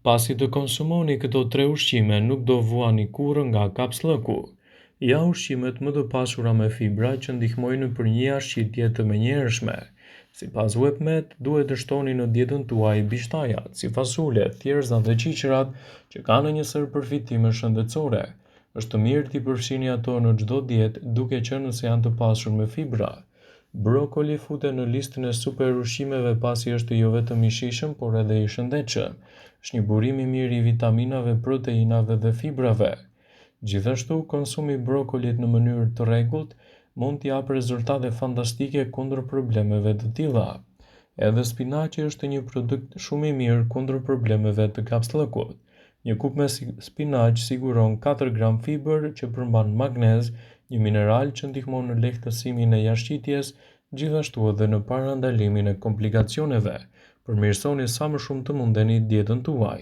Pasi të konsumoni këto 3 ushqime, nuk do vuani kurrë nga kapslëku. Ja ushqimet më të pasura me fibra që ndihmojnë në përmirësje të menjëhershme. Sipas WebMed, duhet të shtoni në dietën tuaj bishtajat, si fasulet, thjerrzat dhe qiqërat, që kanë një sër përfitime shëndetësore. Është mirë t'i përfshini ato në çdo dietë, duke qenë se janë të pasur me fibra. Brokoli futet në listën e super ushqimeve pasi është jo vetëm i shijshëm, por edhe i shëndetshëm. Është një burim i mirë i vitaminave, proteinave dhe fibrave. Gjithashtu, konsumi i brokolit në mënyrë të rregullt mund t'i japë rezultate fantastike kundër problemeve të tilla. Edhe spinaqi është një produkt shumë i mirë kundër problemeve të kapslëkut. Një kup me spinaq siguron 4 gram fiber që përmban magnez, një mineral që ndihmon në lehtësimin e jashtëqitjes, gjithashtu edhe në parandalimin e komplikacioneve. Përmirësoni sa më shumë të mundeni dietën tuaj.